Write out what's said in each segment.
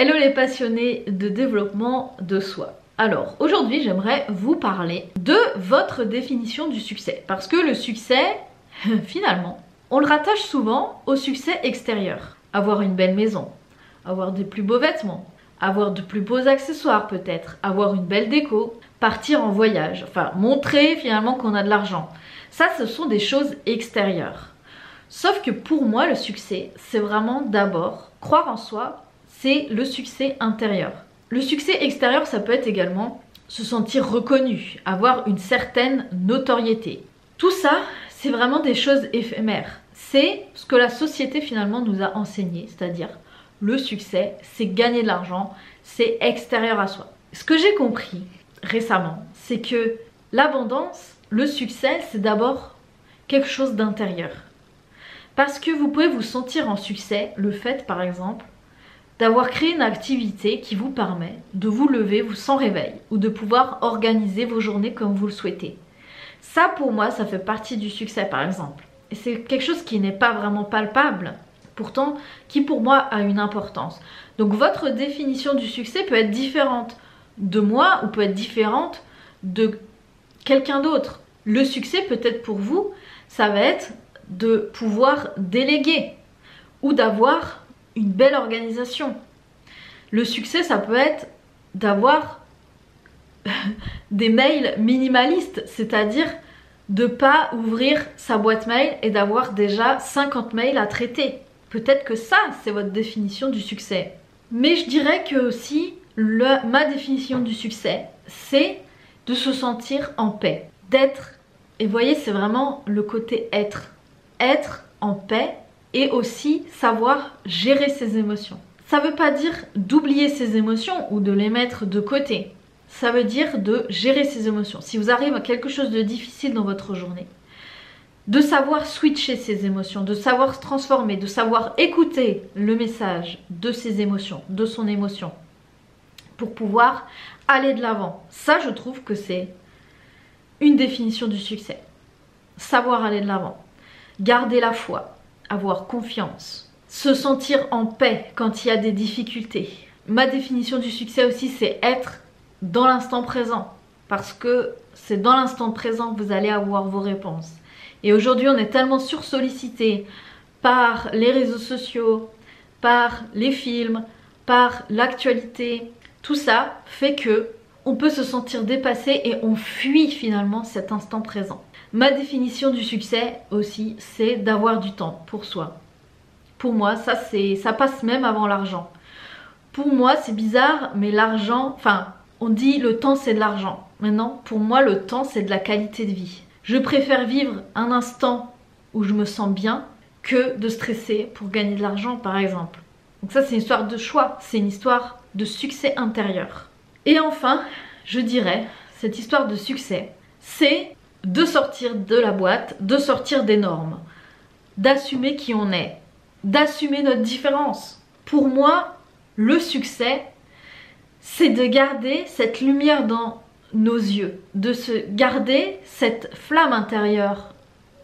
Hello les passionnés de développement de soi. Alors aujourd'hui j'aimerais vous parler de votre définition du succès. Parce que le succès, finalement, on le rattache souvent au succès extérieur. Avoir une belle maison, avoir des plus beaux vêtements, avoir de plus beaux accessoires peut-être, avoir une belle déco, partir en voyage, enfin montrer finalement qu'on a de l'argent. Ça, ce sont des choses extérieures. Sauf que pour moi, le succès, c'est vraiment d'abord croire en soi, c'est le succès intérieur. Le succès extérieur, ça peut être également se sentir reconnu, avoir une certaine notoriété. Tout ça, c'est vraiment des choses éphémères. C'est ce que la société finalement nous a enseigné, c'est-à-dire le succès, c'est gagner de l'argent, c'est extérieur à soi. Ce que j'ai compris récemment, c'est que l'abondance, le succès, c'est d'abord quelque chose d'intérieur. Parce que vous pouvez vous sentir en succès, le fait par exemple d'avoir créé une activité qui vous permet de vous lever sans réveil ou de pouvoir organiser vos journées comme vous le souhaitez. Ça pour moi, ça fait partie du succès par exemple. Et c'est quelque chose qui n'est pas vraiment palpable, pourtant qui pour moi a une importance. Donc votre définition du succès peut être différente de moi ou peut être différente de quelqu'un d'autre. Le succès peut-être pour vous, ça va être de pouvoir déléguer ou d'avoir une belle organisation. Le succès, ça peut être d'avoir des mails minimalistes, c'est-à-dire de ne pas ouvrir sa boîte mail et d'avoir déjà 50 mails à traiter. Peut-être que ça, c'est votre définition du succès. Mais je dirais que aussi, ma définition du succès, c'est de se sentir en paix, d'être, et vous voyez, c'est vraiment le côté être en paix et aussi savoir gérer ses émotions. Ça veut pas dire d'oublier ses émotions ou de les mettre de côté. Ça veut dire de gérer ses émotions. Si vous arrivez à quelque chose de difficile dans votre journée, de savoir switcher ses émotions, de savoir se transformer, de savoir écouter le message de ses émotions, de son émotion, pour pouvoir aller de l'avant. Ça, je trouve que c'est une définition du succès. Savoir aller de l'avant. Garder la foi, avoir confiance, se sentir en paix quand il y a des difficultés. Ma définition du succès aussi, c'est être dans l'instant présent. Parce que c'est dans l'instant présent que vous allez avoir vos réponses. Et aujourd'hui, on est tellement sursollicité par les réseaux sociaux, par les films, par l'actualité. Tout ça fait que on peut se sentir dépassé et on fuit finalement cet instant présent. Ma définition du succès aussi, c'est d'avoir du temps pour soi. Pour moi, ça passe même avant l'argent. Pour moi, c'est bizarre, mais l'argent, enfin, on dit le temps c'est de l'argent. Maintenant, pour moi, le temps c'est de la qualité de vie. Je préfère vivre un instant où je me sens bien que de stresser pour gagner de l'argent, par exemple. Donc ça, c'est une histoire de choix, c'est une histoire de succès intérieur. Et enfin, je dirais, cette histoire de succès, c'est de sortir de la boîte, de sortir des normes, d'assumer qui on est, d'assumer notre différence. Pour moi, le succès, c'est de garder cette lumière dans nos yeux, de se garder cette flamme intérieure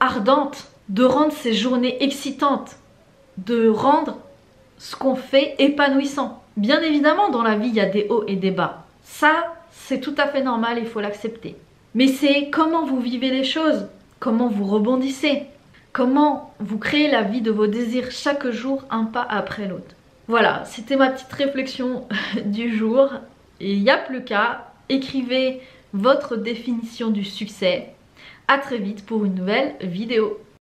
ardente, de rendre ces journées excitantes, de rendre ce qu'on fait épanouissant. Bien évidemment, dans la vie, il y a des hauts et des bas. Ça, c'est tout à fait normal, il faut l'accepter. Mais c'est comment vous vivez les choses, comment vous rebondissez, comment vous créez la vie de vos désirs chaque jour, un pas après l'autre. Voilà, c'était ma petite réflexion du jour. Et il n'y a plus qu'à, écrivez votre définition du succès. À très vite pour une nouvelle vidéo.